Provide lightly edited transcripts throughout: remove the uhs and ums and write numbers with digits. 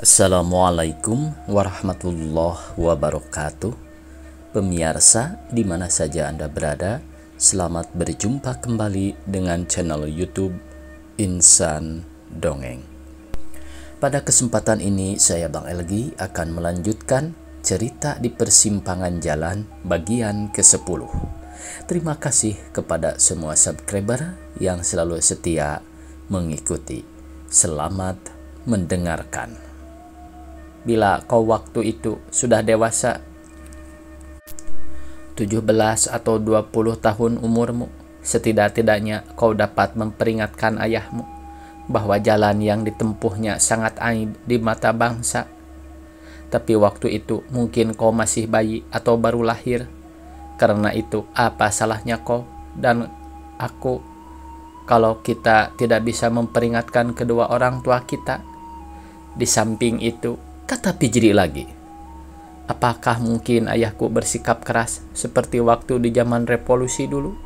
Assalamualaikum warahmatullahi wabarakatuh. Pemirsa di mana saja Anda berada, selamat berjumpa kembali dengan channel YouTube Insan Dongeng. Pada kesempatan ini saya Bang Elgi akan melanjutkan cerita di persimpangan jalan bagian ke-10. Terima kasih kepada semua subscriber yang selalu setia mengikuti. Selamat mendengarkan. Bila kau waktu itu sudah dewasa, 17 atau 20 tahun umurmu, setidak-tidaknya kau dapat memperingatkan ayahmu bahwa jalan yang ditempuhnya sangat aib di mata bangsa. Tapi waktu itu mungkin kau masih bayi atau baru lahir. Karena itu apa salahnya kau dan aku kalau kita tidak bisa memperingatkan kedua orang tua kita? Di samping itu, kata Pijri lagi, apakah mungkin ayahku bersikap keras seperti waktu di zaman revolusi dulu?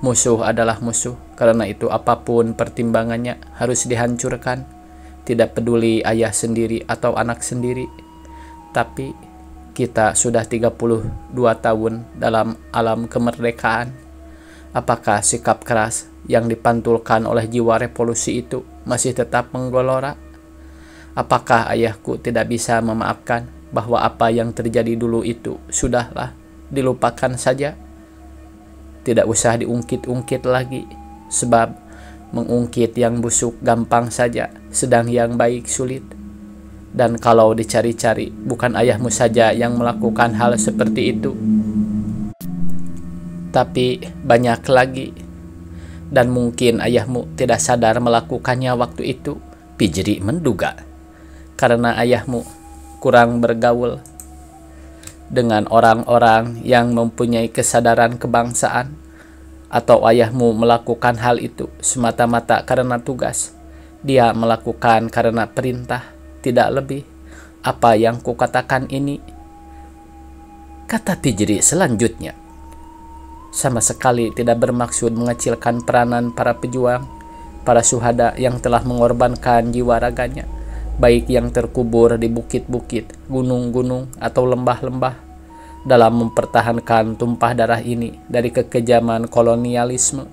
Musuh adalah musuh, karena itu apapun pertimbangannya harus dihancurkan. Tidak peduli ayah sendiri atau anak sendiri. Tapi kita sudah 32 tahun dalam alam kemerdekaan. Apakah sikap keras yang dipantulkan oleh jiwa revolusi itu masih tetap menggelora? Apakah ayahku tidak bisa memaafkan bahwa apa yang terjadi dulu itu sudahlah dilupakan saja? Tidak usah diungkit-ungkit lagi, sebab mengungkit yang busuk gampang saja, sedang yang baik sulit. Dan kalau dicari-cari, bukan ayahmu saja yang melakukan hal seperti itu, tapi banyak lagi. Dan mungkin ayahmu tidak sadar melakukannya waktu itu, Pijri menduga. Karena ayahmu kurang bergaul dengan orang-orang yang mempunyai kesadaran kebangsaan, atau ayahmu melakukan hal itu semata-mata karena tugas. Dia melakukan karena perintah, tidak lebih. Apa yang kukatakan ini, kata Pijri selanjutnya, sama sekali tidak bermaksud mengecilkan peranan para pejuang, para syuhada yang telah mengorbankan jiwa raganya, baik yang terkubur di bukit-bukit, gunung-gunung, atau lembah-lembah, dalam mempertahankan tumpah darah ini dari kekejaman kolonialisme.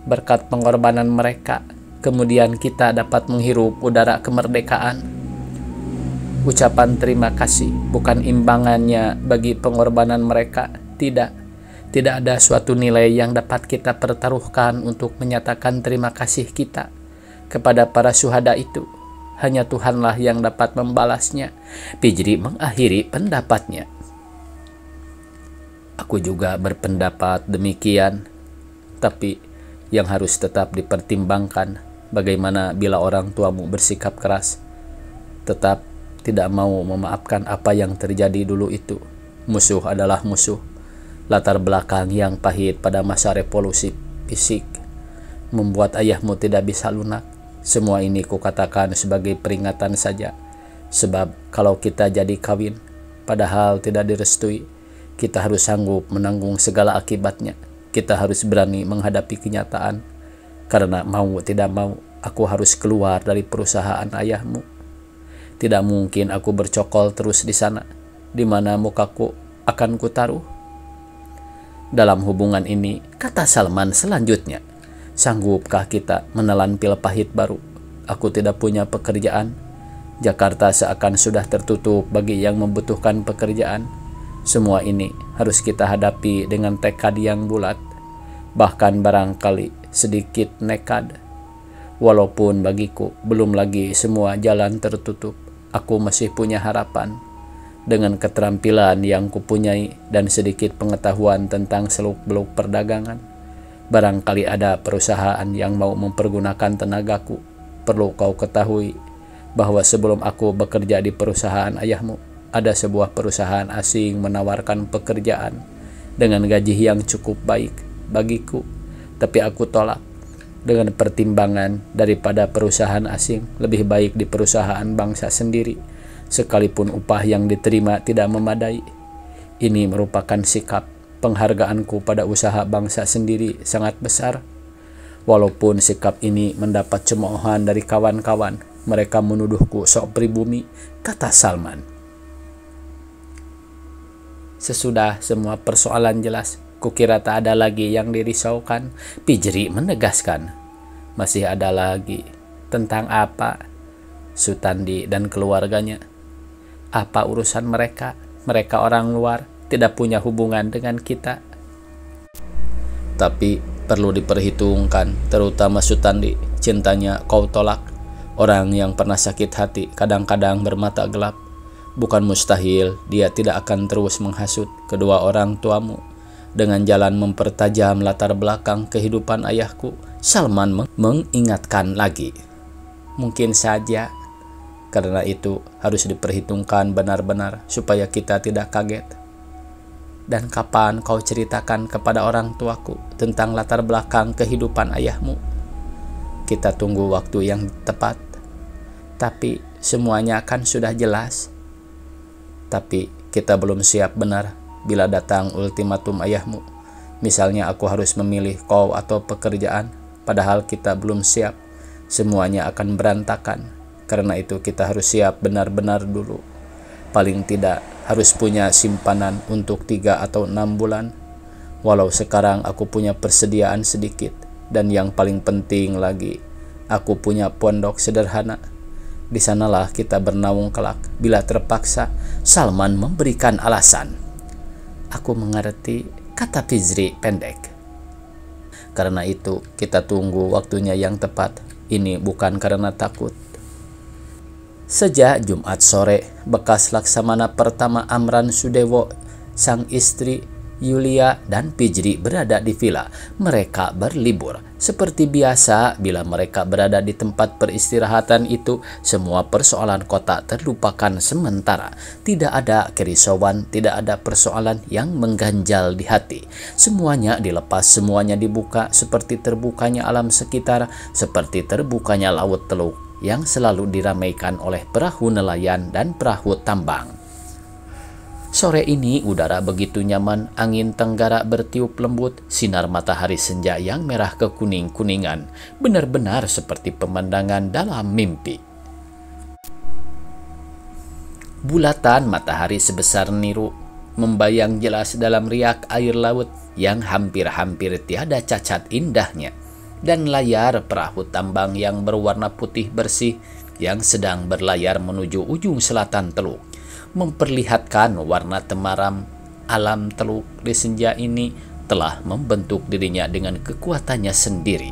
Berkat pengorbanan mereka, kemudian kita dapat menghirup udara kemerdekaan. Ucapan terima kasih bukan imbangannya bagi pengorbanan mereka. Tidak ada suatu nilai yang dapat kita pertaruhkan untuk menyatakan terima kasih kita kepada para syuhada itu. Hanya Tuhanlah yang dapat membalasnya. Pijri mengakhiri pendapatnya. Aku juga berpendapat demikian. Tapi yang harus tetap dipertimbangkan, bagaimana bila orang tuamu bersikap keras, tetap tidak mau memaafkan apa yang terjadi dulu itu. Musuh adalah musuh. Latar belakang yang pahit pada masa revolusi fisik membuat ayahmu tidak bisa lunak. Semua ini kukatakan sebagai peringatan saja. Sebab kalau kita jadi kawin, padahal tidak direstui, kita harus sanggup menanggung segala akibatnya. Kita harus berani menghadapi kenyataan. Karena mau tidak mau, aku harus keluar dari perusahaan ayahmu. Tidak mungkin aku bercokol terus di sana, di mana mukaku akan kutaruh. Dalam hubungan ini, kata Salman selanjutnya, sanggupkah kita menelan pil pahit baru? Aku tidak punya pekerjaan. Jakarta seakan sudah tertutup bagi yang membutuhkan pekerjaan. Semua ini harus kita hadapi dengan tekad yang bulat. Bahkan barangkali sedikit nekad. Walaupun bagiku belum lagi semua jalan tertutup, aku masih punya harapan. Dengan keterampilan yang kupunyai dan sedikit pengetahuan tentang seluk-beluk perdagangan, barangkali ada perusahaan yang mau mempergunakan tenagaku. Perlu kau ketahui bahwa sebelum aku bekerja di perusahaan ayahmu, ada sebuah perusahaan asing menawarkan pekerjaan dengan gaji yang cukup baik bagiku. Tapi aku tolak dengan pertimbangan daripada perusahaan asing lebih baik di perusahaan bangsa sendiri, sekalipun upah yang diterima tidak memadai. Ini merupakan sikap penghargaanku pada usaha bangsa sendiri sangat besar. Walaupun sikap ini mendapat cemoohan dari kawan-kawan, Mereka menuduhku sok pribumi, kata Salman. Sesudah semua persoalan jelas, kukira tak ada lagi yang dirisaukan. Pijri menegaskan, masih ada lagi. Tentang apa? Sutandi dan keluarganya. Apa urusan mereka? Mereka orang luar, tidak punya hubungan dengan kita. Tapi perlu diperhitungkan, terutama Sutandi, cintanya kau tolak. Orang yang pernah sakit hati kadang-kadang bermata gelap. Bukan mustahil dia tidak akan terus menghasut kedua orang tuamu. Dengan jalan mempertajam latar belakang kehidupan ayahku, Salman mengingatkan lagi. Mungkin saja. Karena itu harus diperhitungkan benar-benar supaya kita tidak kaget. Dan kapan kau ceritakan kepada orang tuaku tentang latar belakang kehidupan ayahmu? Kita tunggu waktu yang tepat. Tapi semuanya kan sudah jelas. Tapi kita belum siap benar bila datang ultimatum ayahmu. Misalnya aku harus memilih kau atau pekerjaan, padahal kita belum siap. Semuanya akan berantakan. Karena itu kita harus siap benar-benar dulu. Paling tidak harus punya simpanan untuk 3 atau 6 bulan. Walau sekarang aku punya persediaan sedikit. Dan yang paling penting lagi, aku punya pondok sederhana. Di sanalah kita bernaung kelak bila terpaksa. Salman memberikan alasan. Aku mengerti, kata Pijri pendek. Karena itu kita tunggu waktunya yang tepat. Ini bukan karena takut. Sejak Jumat sore, bekas Laksamana pertama Amran Sudewo, sang istri Yulia dan Pijri berada di villa. Mereka berlibur. Seperti biasa, bila mereka berada di tempat peristirahatan itu, semua persoalan kota terlupakan sementara. Tidak ada kerisauan, tidak ada persoalan yang mengganjal di hati. Semuanya dilepas, semuanya dibuka, seperti terbukanya alam sekitar, seperti terbukanya laut Teluk yang selalu diramaikan oleh perahu nelayan dan perahu tambang. Sore ini udara begitu nyaman, angin tenggara bertiup lembut, sinar matahari senja yang merah kekuning-kuningan, benar-benar seperti pemandangan dalam mimpi. Bulatan matahari sebesar niru, membayang jelas dalam riak air laut yang hampir-hampir tiada cacat indahnya, dan layar perahu tambang yang berwarna putih bersih yang sedang berlayar menuju ujung selatan Teluk, memperlihatkan warna temaram alam Teluk di senja ini telah membentuk dirinya dengan kekuatannya sendiri.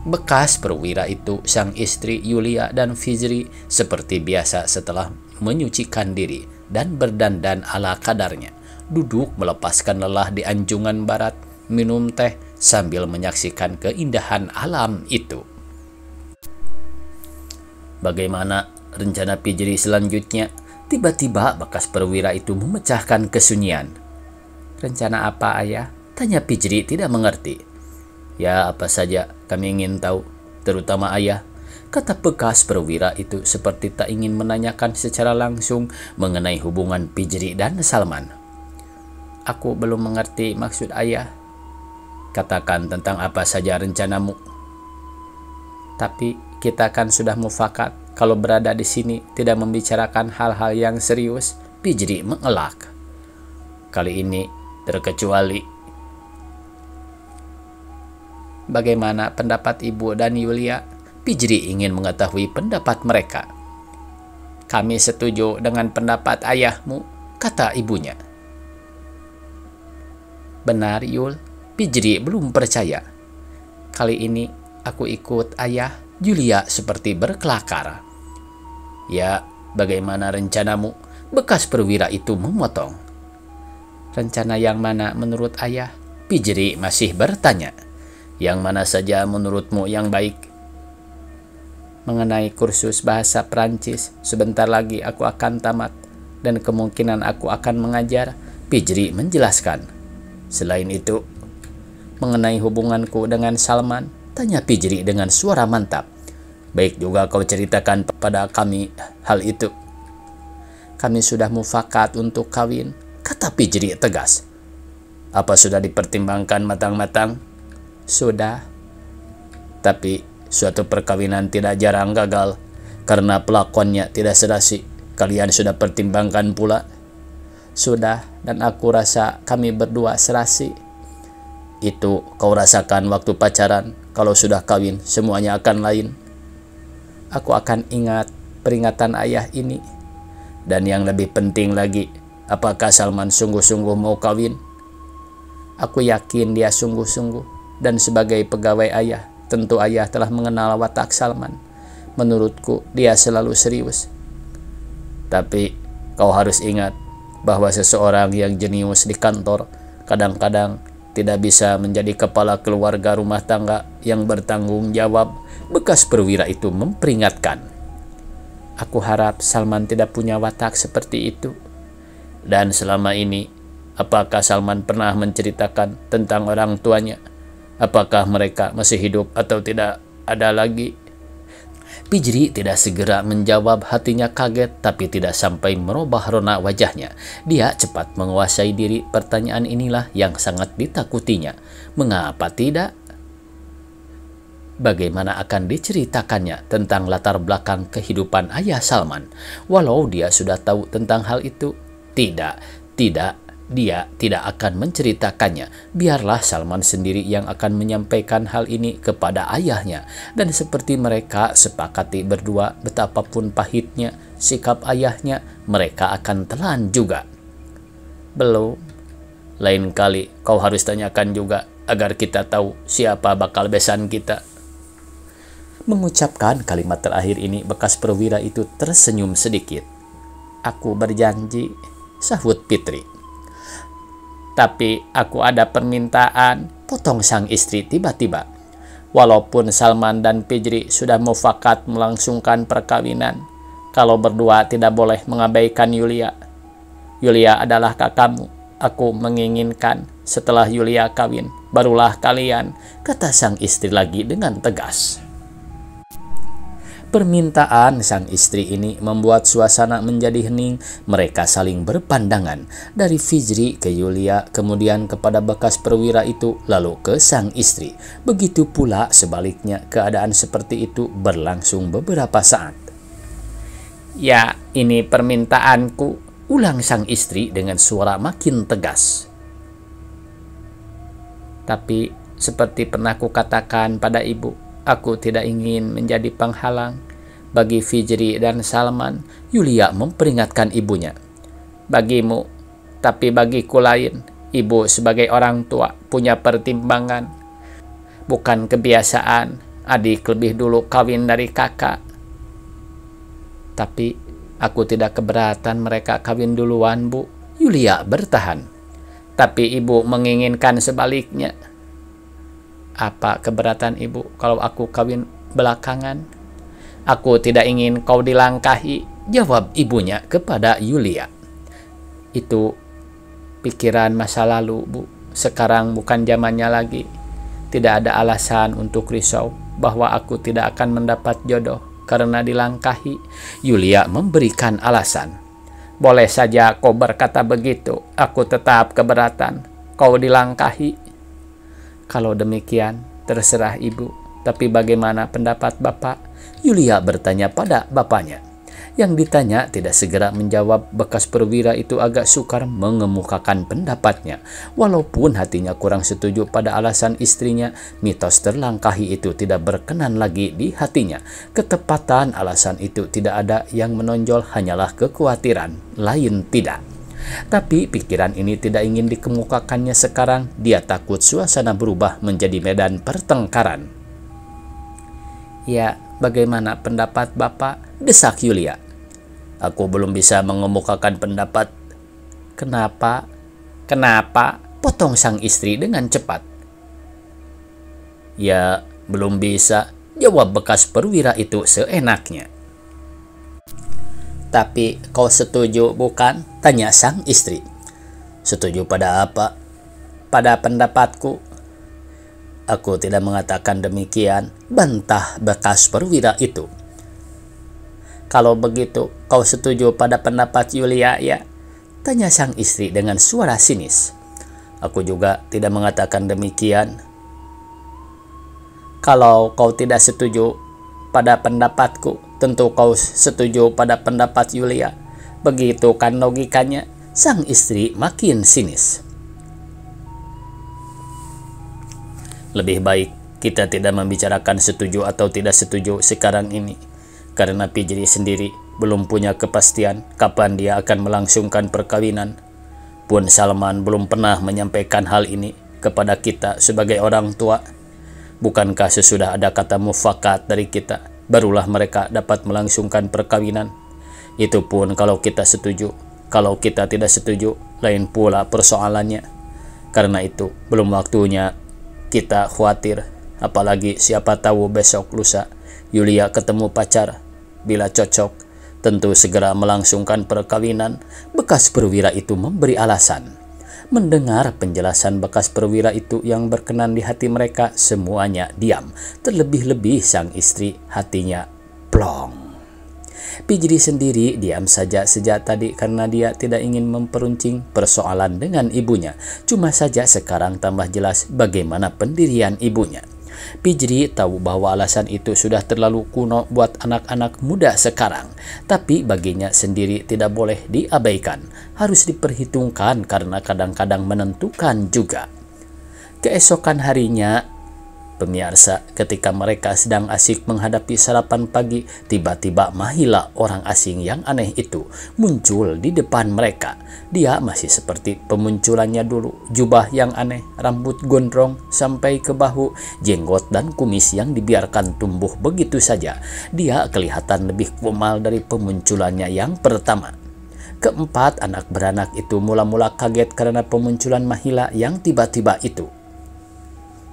Bekas perwira itu, sang istri Yulia dan Fijri, seperti biasa setelah menyucikan diri dan berdandan ala kadarnya, duduk melepaskan lelah di anjungan barat, minum teh sambil menyaksikan keindahan alam itu. Bagaimana rencana Pijri selanjutnya? Tiba-tiba bekas perwira itu memecahkan kesunyian. Rencana apa, ayah? Tanya Pijri tidak mengerti. Ya, apa saja kami ingin tahu, terutama ayah, kata bekas perwira itu seperti tak ingin menanyakan secara langsung mengenai hubungan Pijri dan Salman. Aku belum mengerti maksud ayah. Katakan tentang apa saja rencanamu. Tapi kita kan sudah mufakat kalau berada di sini tidak membicarakan hal-hal yang serius. Pijri mengelak. Kali ini terkecuali. Bagaimana pendapat ibu dan Yulia? Pijri ingin mengetahui pendapat mereka. Kami setuju dengan pendapat ayahmu, kata ibunya. Benar, Yul. Pijri belum percaya. Kali ini aku ikut ayah. Yulia seperti berkelakar. Ya, bagaimana rencanamu? Bekas perwira itu memotong. Rencana yang mana menurut ayah? Pijri masih bertanya. Yang mana saja menurutmu yang baik? Mengenai kursus bahasa Prancis, sebentar lagi aku akan tamat dan kemungkinan aku akan mengajar, Pijri menjelaskan. Selain itu, mengenai hubunganku dengan Salman, tanya Pijri dengan suara mantap. Baik juga kau ceritakan pada kami hal itu. Kami sudah mufakat untuk kawin, kata Pijri tegas. Apa sudah dipertimbangkan matang-matang? Sudah. Tapi suatu perkawinan tidak jarang gagal. karena pelakonnya tidak serasi. Kalian sudah pertimbangkan pula? Sudah, dan aku rasa kami berdua serasi. Itu kau rasakan waktu pacaran. Kalau sudah kawin, semuanya akan lain. Aku akan ingat peringatan ayah ini. Dan yang lebih penting lagi, apakah Salman sungguh-sungguh mau kawin? Aku yakin dia sungguh-sungguh. Dan sebagai pegawai ayah, tentu ayah telah mengenal watak Salman. Menurutku, dia selalu serius. Tapi kau harus ingat bahwa seseorang yang jenius di kantor kadang-kadang tidak bisa menjadi kepala keluarga rumah tangga yang bertanggung jawab. Bekas perwira itu memperingatkan. Aku harap Salman tidak punya watak seperti itu. Dan selama ini, apakah Salman pernah menceritakan tentang orang tuanya? Apakah mereka masih hidup atau tidak ada lagi? Pijri tidak segera menjawab, hatinya kaget tapi tidak sampai merubah rona wajahnya. Dia cepat menguasai diri, pertanyaan inilah yang sangat ditakutinya. Mengapa tidak? Bagaimana akan diceritakannya tentang latar belakang kehidupan ayah Salman, walau dia sudah tahu tentang hal itu? Tidak, dia tidak akan menceritakannya. Biarlah Salman sendiri yang akan menyampaikan hal ini kepada ayahnya. Dan seperti mereka sepakati berdua, betapapun pahitnya sikap ayahnya, mereka akan telan juga. Belum. Lain kali kau harus tanyakan juga, agar kita tahu siapa bakal besan kita. Mengucapkan kalimat terakhir ini, bekas perwira itu tersenyum sedikit. Aku berjanji, sahut Fitri. Tapi aku ada permintaan, potong sang istri tiba-tiba. Walaupun Salman dan Pijri sudah mufakat melangsungkan perkawinan, kalau berdua tidak boleh mengabaikan Yulia. Yulia adalah kakakmu. Aku menginginkan setelah Yulia kawin, barulah kalian, kata sang istri lagi dengan tegas. Permintaan sang istri ini membuat suasana menjadi hening. Mereka saling berpandangan, dari Fijri ke Yulia, kemudian kepada bekas perwira itu, lalu ke sang istri. Begitu pula sebaliknya, keadaan seperti itu berlangsung beberapa saat. Ya, ini permintaanku, ulang sang istri dengan suara makin tegas. Tapi seperti pernah kukatakan pada ibu, aku tidak ingin menjadi penghalang bagi Fijri dan Salman. Yulia memperingatkan ibunya. Bagimu, tapi bagiku lain. Ibu sebagai orang tua punya pertimbangan. Bukan kebiasaan adik lebih dulu kawin dari kakak. Tapi aku tidak keberatan mereka kawin duluan, Bu. Yulia bertahan. Tapi ibu menginginkan sebaliknya. Apa keberatan ibu kalau aku kawin belakangan? Aku tidak ingin kau dilangkahi, jawab ibunya kepada Yulia. Itu pikiran masa lalu, Bu. Sekarang bukan zamannya lagi. Tidak ada alasan untuk risau bahwa aku tidak akan mendapat jodoh karena dilangkahi. Yulia memberikan alasan. Boleh saja kau berkata begitu, aku tetap keberatan kau dilangkahi. Kalau demikian, terserah ibu. Tapi bagaimana pendapat bapak? Yulia bertanya pada bapaknya. Yang ditanya tidak segera menjawab. Bekas perwira itu agak sukar mengemukakan pendapatnya. Walaupun hatinya kurang setuju pada alasan istrinya, mitos terlangkahi itu tidak berkenan lagi di hatinya. Ketepatan alasan itu tidak ada, yang menonjol hanyalah kekhawatiran, lain tidak. Tapi pikiran ini tidak ingin dikemukakannya sekarang. Dia takut suasana berubah menjadi medan pertengkaran. Ya, bagaimana pendapat bapak? Desak Yulia. Aku belum bisa mengemukakan pendapat. Kenapa? Kenapa? Potong sang istri dengan cepat. Ya, belum bisa, jawab bekas perwira itu seenaknya. Tapi kau setuju bukan? Tanya sang istri. Setuju pada apa? Pada pendapatku. Aku tidak mengatakan demikian, bantah bekas perwira itu. Kalau begitu, kau setuju pada pendapat Yulia, ya? Tanya sang istri dengan suara sinis. Aku juga tidak mengatakan demikian. Kalau kau tidak setuju pada pendapatku, tentu kau setuju pada pendapat Yulia. Begitu kan logikanya? Sang istri makin sinis. Lebih baik kita tidak membicarakan setuju atau tidak setuju sekarang ini, karena Pijri sendiri belum punya kepastian kapan dia akan melangsungkan perkawinan. Pun Salman belum pernah menyampaikan hal ini kepada kita sebagai orang tua. Bukankah sesudah ada kata mufakat dari kita, barulah mereka dapat melangsungkan perkawinan? Itu pun kalau kita setuju. Kalau kita tidak setuju, lain pula persoalannya. Karena itu, belum waktunya kita khawatir. Apalagi siapa tahu besok lusa Yulia ketemu pacar. Bila cocok, tentu segera melangsungkan perkawinan. Bekas perwira itu memberi alasan. Mendengar penjelasan bekas perwira itu yang berkenan di hati mereka, semuanya diam. Terlebih-lebih sang istri, hatinya plong. Pijri sendiri diam saja sejak tadi karena dia tidak ingin memperuncing persoalan dengan ibunya. Cuma saja sekarang tambah jelas bagaimana pendirian ibunya. Pijri tahu bahwa alasan itu sudah terlalu kuno buat anak-anak muda sekarang. Tapi baginya sendiri tidak boleh diabaikan. Harus diperhitungkan karena kadang-kadang menentukan juga. Keesokan harinya, pemirsa, ketika mereka sedang asik menghadapi sarapan pagi, tiba-tiba Mahila, orang asing yang aneh itu, muncul di depan mereka. Dia masih seperti pemunculannya dulu, jubah yang aneh, rambut gondrong sampai ke bahu, jenggot dan kumis yang dibiarkan tumbuh begitu saja. Dia kelihatan lebih formal dari pemunculannya yang pertama. Keempat anak beranak itu mula-mula kaget karena pemunculan Mahila yang tiba-tiba itu.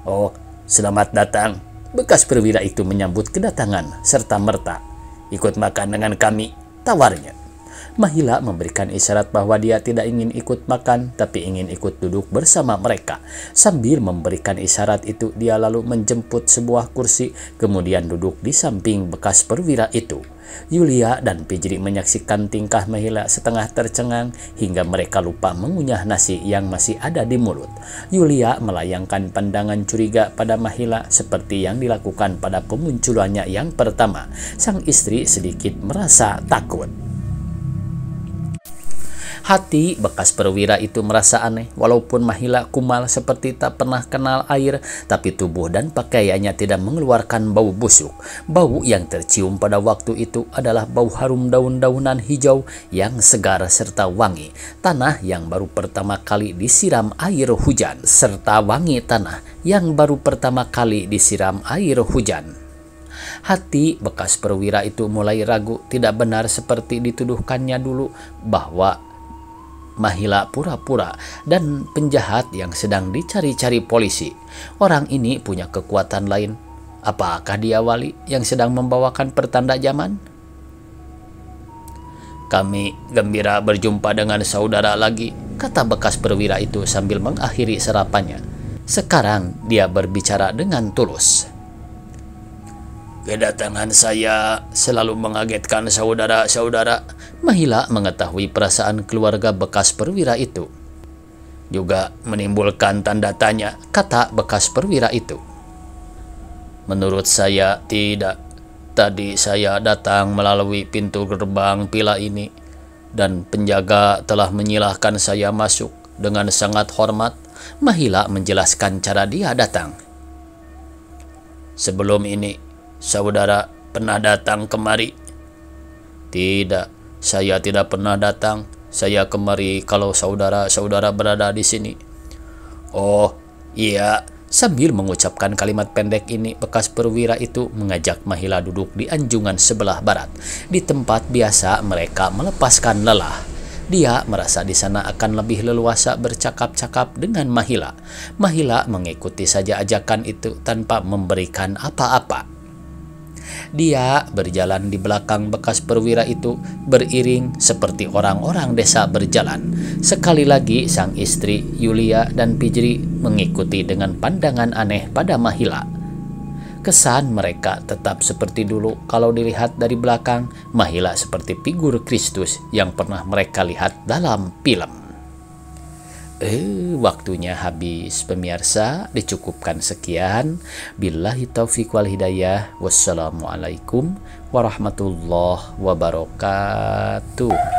"Oh, selamat datang." Bekas perwira itu menyambut kedatangan serta merta. "Ikut makan dengan kami," tawarnya. Mahila memberikan isyarat bahwa dia tidak ingin ikut makan, tapi ingin ikut duduk bersama mereka. Sambil memberikan isyarat itu, dia lalu menjemput sebuah kursi, kemudian duduk di samping bekas perwira itu. Yulia dan Pijri menyaksikan tingkah Mahila setengah tercengang hingga mereka lupa mengunyah nasi yang masih ada di mulut. Yulia melayangkan pandangan curiga pada Mahila seperti yang dilakukan pada pemunculannya yang pertama. Sang istri sedikit merasa takut. Hati bekas perwira itu merasa aneh, walaupun Mahila kumal seperti tak pernah kenal air, tapi tubuh dan pakaiannya tidak mengeluarkan bau busuk. Bau yang tercium pada waktu itu adalah bau harum daun-daunan hijau yang segar serta wangi, tanah yang baru pertama kali disiram air hujan, serta wangi tanah yang baru pertama kali disiram air hujan. Hati bekas perwira itu mulai ragu, tidak benar seperti dituduhkannya dulu bahwa Mahila pura-pura dan penjahat yang sedang dicari-cari polisi. Orang ini punya kekuatan lain. Apakah dia wali yang sedang membawakan pertanda zaman? "Kami gembira berjumpa dengan saudara lagi," kata bekas perwira itu sambil mengakhiri sarapannya. Sekarang dia berbicara dengan tulus. "Kedatangan saya selalu mengagetkan saudara-saudara." Mahila mengetahui perasaan keluarga bekas perwira itu. "Juga menimbulkan tanda tanya," kata bekas perwira itu. "Menurut saya tidak. Tadi saya datang melalui pintu gerbang villa ini dan penjaga telah menyilahkan saya masuk dengan sangat hormat." Mahila menjelaskan cara dia datang. "Sebelum ini, saudara pernah datang kemari?" "Tidak. Saya tidak pernah datang. Saya kemari kalau saudara-saudara berada di sini." "Oh, iya." Sambil mengucapkan kalimat pendek ini, bekas perwira itu mengajak Mahila duduk di anjungan sebelah barat. Di tempat biasa mereka melepaskan lelah. Dia merasa di sana akan lebih leluasa bercakap-cakap dengan Mahila. Mahila mengikuti saja ajakan itu tanpa memberikan apa-apa. Dia berjalan di belakang bekas perwira itu, beriring seperti orang-orang desa berjalan. Sekali lagi sang istri Yulia dan Pijri mengikuti dengan pandangan aneh pada Mahila. Kesan mereka tetap seperti dulu. Kalau dilihat dari belakang, Mahila seperti figur Kristus yang pernah mereka lihat dalam film. Waktunya habis pemirsa, dicukupkan sekian. Billahi taufiq wal hidayah. Wassalamualaikum warahmatullahi wabarakatuh.